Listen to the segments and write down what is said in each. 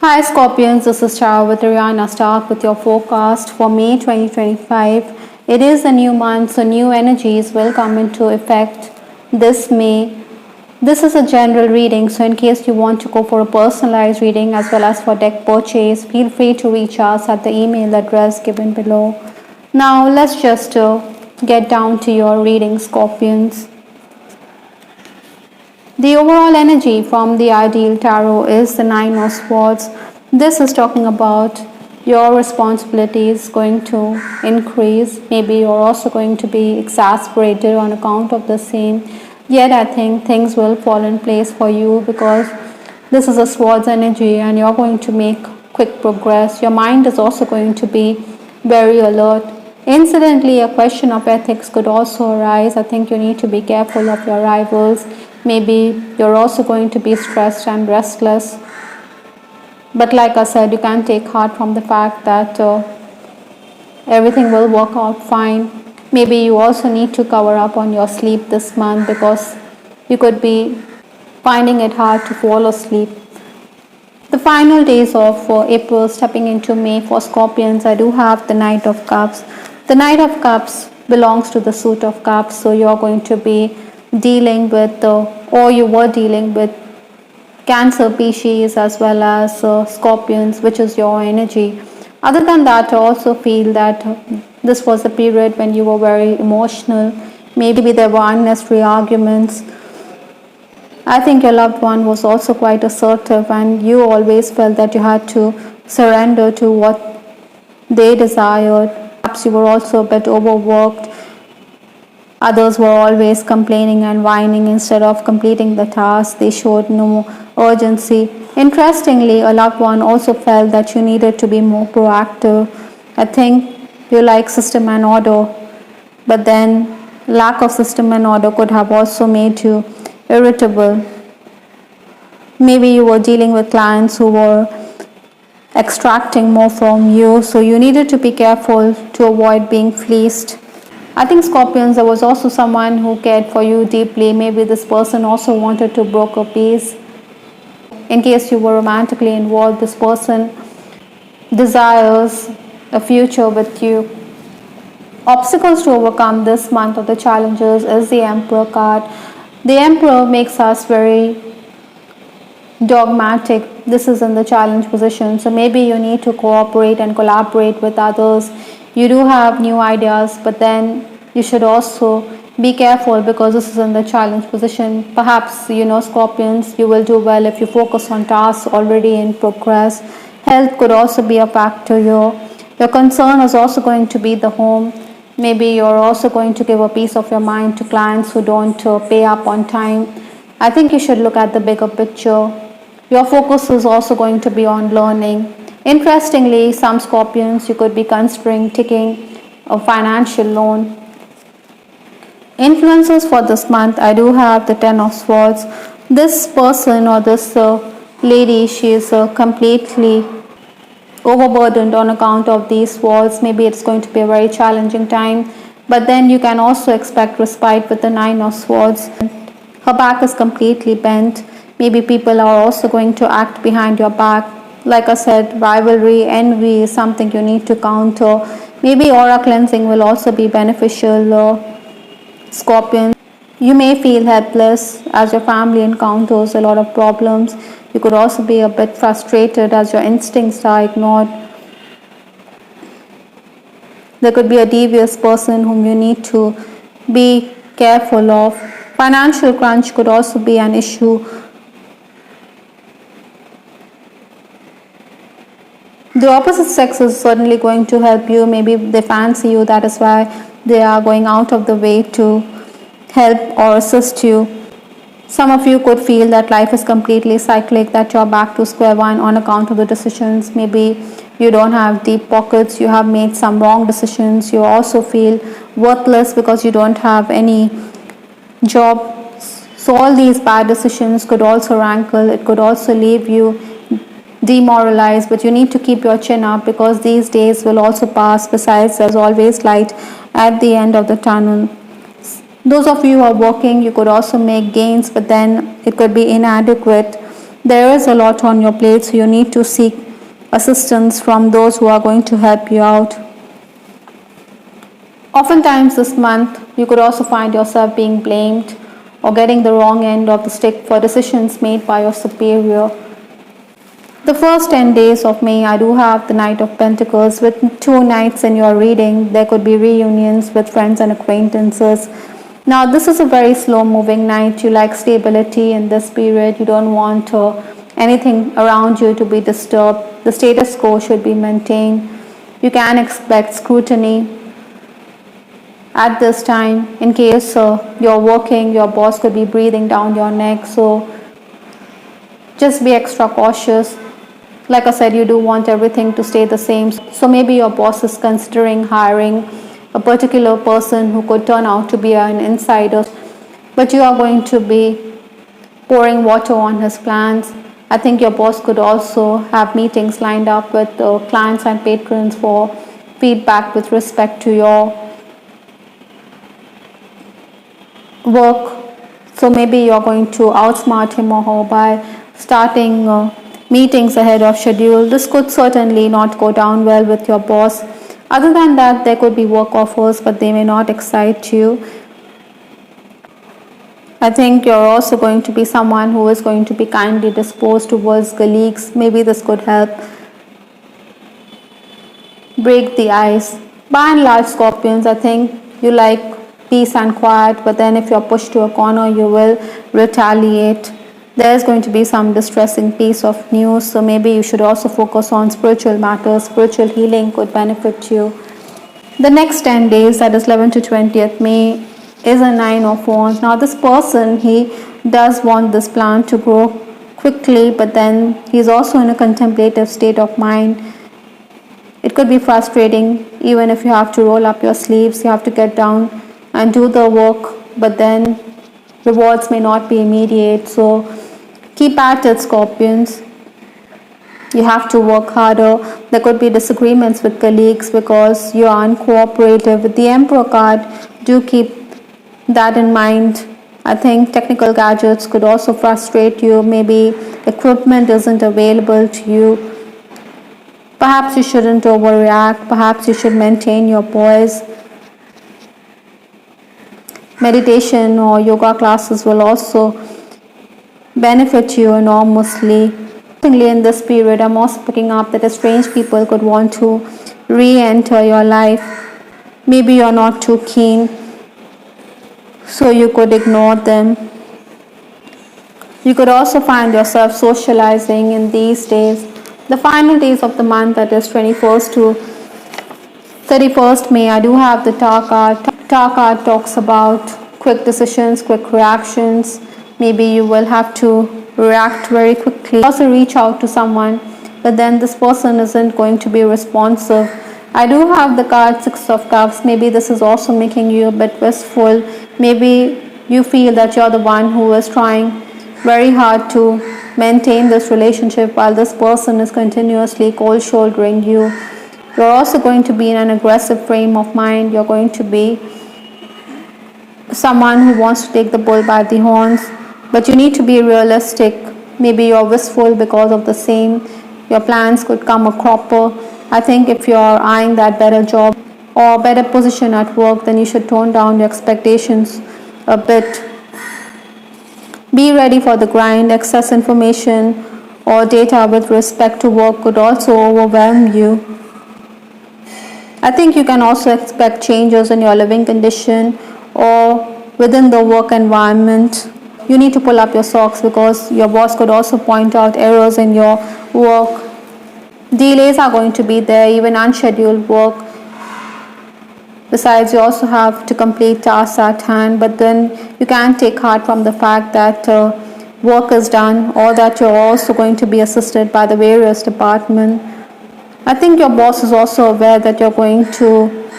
Hi Scorpions, this is Tara with Ariana. Start with your forecast for May 2025. It is a new month, so new energies will come into effect this May. This is a general reading, so in case you want to go for a personalized reading as well as for deck purchase, feel free to reach us at the email address given below. Now let's just get down to your reading, Scorpions. The overall energy from the ideal tarot is the Nine of Swords. This is talking about your responsibilities going to increase. Maybe you're also going to be exasperated on account of the same. Yet I think things will fall in place for you because this is a Swords energy and you're going to make quick progress. Your mind is also going to be very alert. Incidentally, a question of ethics could also arise. I think you need to be careful of your rivals. Maybe you're also going to be stressed and restless. But like I said, you can take heart from the fact that everything will work out fine. Maybe you also need to cover up on your sleep this month because you could be finding it hard to fall asleep. The final days of April stepping into May for Scorpions, I do have the Knight of Cups. The Knight of Cups belongs to the Suit of Cups, so you're going to be dealing with or you were dealing with Cancer, Pisces as well as Scorpions, which is your energy. Other than that, I also feel that this was a period when you were very emotional. Maybe there were unnecessary arguments. I think your loved one was also quite assertive and you always felt that you had to surrender to what they desired. Perhaps you were also a bit overworked. Others were always complaining and whining instead of completing the task. They showed no urgency. Interestingly, a loved one also felt that you needed to be more proactive. I think you like system and order, but then lack of system and order could have also made you irritable. Maybe you were dealing with clients who were extracting more from you, so you needed to be careful to avoid being fleeced. I think Scorpions, there was also someone who cared for you deeply. Maybe this person also wanted to broker peace. In case you were romantically involved, this person desires a future with you. Obstacles to overcome this month of the challenges is the Emperor card. The Emperor makes us very dogmatic. This is in the challenge position, so maybe you need to cooperate and collaborate with others. You do have new ideas, but then you should also be careful because this is in the challenge position. Perhaps, Scorpions, you will do well if you focus on tasks already in progress. Health could also be a factor here. Your concern is also going to be the home. Maybe you're also going to give a piece of your mind to clients who don't pay up on time. I think you should look at the bigger picture. Your focus is also going to be on learning. Interestingly, some Scorpions, you could be considering taking a financial loan. Influences for this month, I do have the Ten of Swords. This person or this lady, she is completely overburdened on account of these swords. Maybe it's going to be a very challenging time, but then you can also expect respite with the Nine of Swords. Her back is completely bent. Maybe people are also going to act behind your back. Like I said, rivalry, envy is something you need to counter. Maybe aura cleansing will also be beneficial, Scorpion. You may feel helpless as your family encounters a lot of problems. You could also be a bit frustrated as your instincts are ignored. There could be a devious person whom you need to be careful of. Financial crunch could also be an issue. The opposite sex is certainly going to help you. Maybe they fancy you, that is why they are going out of the way to help or assist you. Some of you could feel that life is completely cyclic, that you're back to square one on account of the decisions. Maybe you don't have deep pockets, you have made some wrong decisions. You also feel worthless because you don't have any job. So all these bad decisions could also rankle. It could also leave you demoralized, but you need to keep your chin up because these days will also pass. Besides, there's always light at the end of the tunnel. Those of you who are working, you could also make gains, but then it could be inadequate. there is a lot on your plate, so you need to seek assistance from those who are going to help you out. Oftentimes this month, you could also find yourself being blamed or getting the wrong end of the stick for decisions made by your superior. The first 10 days of May, I do have the Knight of Pentacles. With 2 knights in your reading, there could be reunions with friends and acquaintances. Now, this is a very slow moving night. You like stability in this period. You don't want anything around you to be disturbed. The status quo should be maintained. You can expect scrutiny at this time. In case you're working, your boss could be breathing down your neck. So just be extra cautious. Like I said, you do want everything to stay the same. So maybe your boss is considering hiring a particular person who could turn out to be an insider, but you are going to be pouring water on his plans. I think your boss could also have meetings lined up with clients and patrons for feedback with respect to your work. So maybe you're going to outsmart him or her by starting meetings ahead of schedule. This could certainly not go down well with your boss. Other than that, there could be work offers, but they may not excite you. I think you're also going to be someone who is going to be kindly disposed towards colleagues. Maybe this could help break the ice. By and large, Scorpions, I think you like peace and quiet, but then if you're pushed to a corner, you will retaliate. There's going to be some distressing piece of news, so maybe you should also focus on spiritual matters. Spiritual healing could benefit you. The next 10 days, that is 11th to 20th May, is a 9 of Wands. Now this person, he does want this plant to grow quickly, but then he's also in a contemplative state of mind. It could be frustrating, even if you have to roll up your sleeves, you have to get down and do the work, but then rewards may not be immediate. So keep at it, Scorpions. You have to work harder. There could be disagreements with colleagues because you are uncooperative. With the Emperor card, do keep that in mind. I think technical gadgets could also frustrate you. Maybe equipment isn't available to you. Perhaps you shouldn't overreact. Perhaps you should maintain your poise. Meditation or yoga classes will also benefit you enormously. In this period, I'm also picking up that strange people could want to re-enter your life. Maybe you're not too keen, so you could ignore them. You could also find yourself socializing in these days. The final days of the month, that is 21st to 31st May, I do have the Tower card. Tower card talks about quick decisions, quick reactions. Maybe you will have to react very quickly. Also reach out to someone, but then this person isn't going to be responsive. I do have the card 6 of Cups. Maybe this is also making you a bit wistful. Maybe you feel that you're the one who is trying very hard to maintain this relationship while this person is continuously cold shouldering you. You're also going to be in an aggressive frame of mind. You're going to be someone who wants to take the bull by the horns, but you need to be realistic. Maybe you're wistful because of the same. Your plans could come a cropper. I think if you're eyeing that better job or better position at work, then you should tone down your expectations a bit. Be ready for the grind. Excess information or data with respect to work could also overwhelm you. I think you can also expect changes in your living condition or within the work environment. You need to pull up your socks because your boss could also point out errors in your work. Delays are going to be there, even unscheduled work. Besides, you also have to complete tasks at hand, but then you can take heart from the fact that work is done or that you're also going to be assisted by the various departments. I think your boss is also aware that you're going to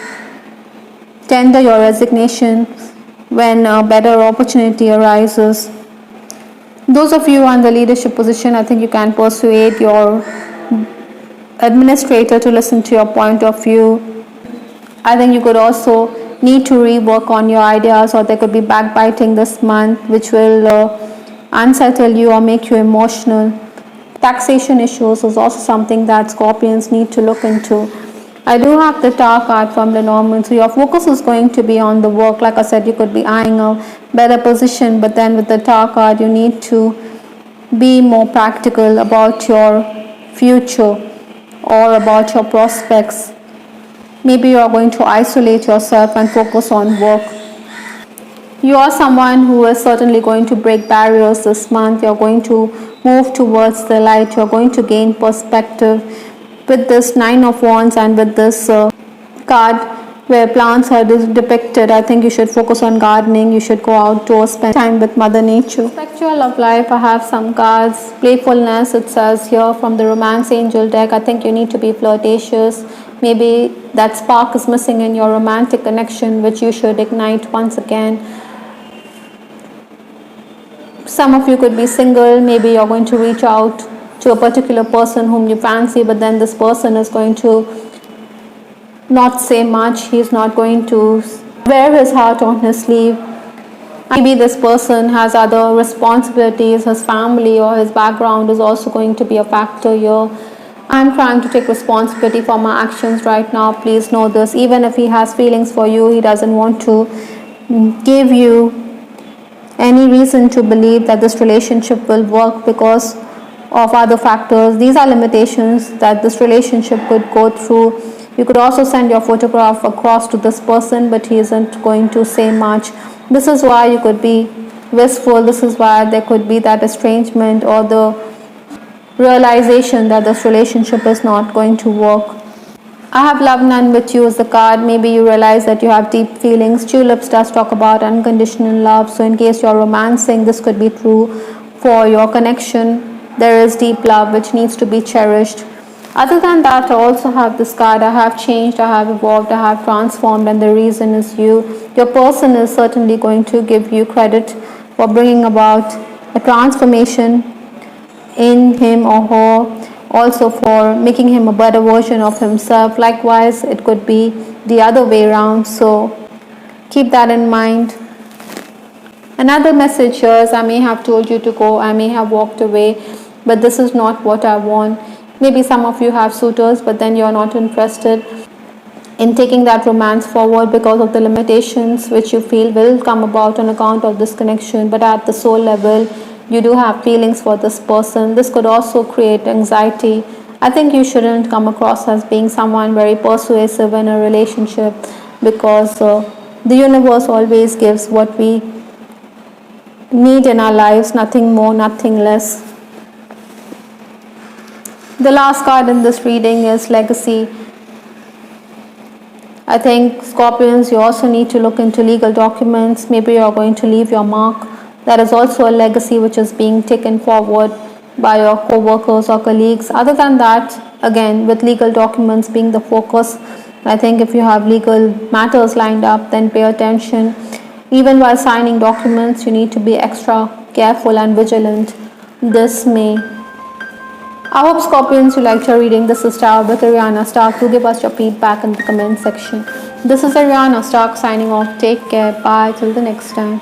tender your resignation when a better opportunity arises. Those of you in the leadership position, I think you can persuade your administrator to listen to your point of view. I think you could also need to rework on your ideas, or there could be backbiting this month, which will unsettle you or make you emotional. Taxation issues is also something that Scorpions need to look into. I do have the Tower card from the Norman, so your focus is going to be on the work. Like I said, you could be eyeing a better position, but then with the Tower card, you need to be more practical about your future or about your prospects. Maybe you are going to isolate yourself and focus on work. You are someone who is certainly going to break barriers this month. You're going to move towards the light. You're going to gain perspective. With this Nine of Wands and with this card where plants are depicted, I think you should focus on gardening. You should go outdoors, spend time with Mother Nature. Sexual love life, I have some cards. Playfulness, it says here from the Romance Angel deck. I think you need to be flirtatious. Maybe that spark is missing in your romantic connection, which you should ignite once again. Some of you could be single. Maybe you're going to reach out to a particular person whom you fancy, but then this person is going to not say much. He's not going to wear his heart on his sleeve. Maybe this person has other responsibilities. His family or his background is also going to be a factor here. I'm trying to take responsibility for my actions right now. Please know this. Even if he has feelings for you, he doesn't want to give you any reason to believe that this relationship will work because of other factors. These are limitations that this relationship could go through. You could also send your photograph across to this person, but he isn't going to say much. This is why you could be wistful. This is why there could be that estrangement or the realization that this relationship is not going to work. I have love none with you as the card. Maybe you realize that you have deep feelings. Tulips does talk about unconditional love. So in case you're romancing, this could be true for your connection. There is deep love which needs to be cherished. Other than that, I also have this card. I have changed, I have evolved, I have transformed, and the reason is you. Your person is certainly going to give you credit for bringing about a transformation in him or her, also for making him a better version of himself. Likewise, it could be the other way around, so keep that in mind. Another message here is I may have told you to go, I may have walked away, but this is not what I want. Maybe some of you have suitors, but then you're not interested in taking that romance forward because of the limitations which you feel will come about on account of this connection. But at the soul level, you do have feelings for this person. This could also create anxiety. I think you shouldn't come across as being someone very persuasive in a relationship because the universe always gives what we need in our lives, nothing more, nothing less. The last card in this reading is Legacy. I think Scorpions, you also need to look into legal documents. Maybe you're going to leave your mark. That is also a legacy which is being taken forward by your co-workers or colleagues. Other than that, again, with legal documents being the focus, I think if you have legal matters lined up, then pay attention. Even while signing documents, you need to be extra careful and vigilant this May. I hope Scorpions you liked your reading. This is Star with Ariana Stark. Do give us your feedback in the comment section. This is Ariana Stark signing off. Take care. Bye. Till the next time.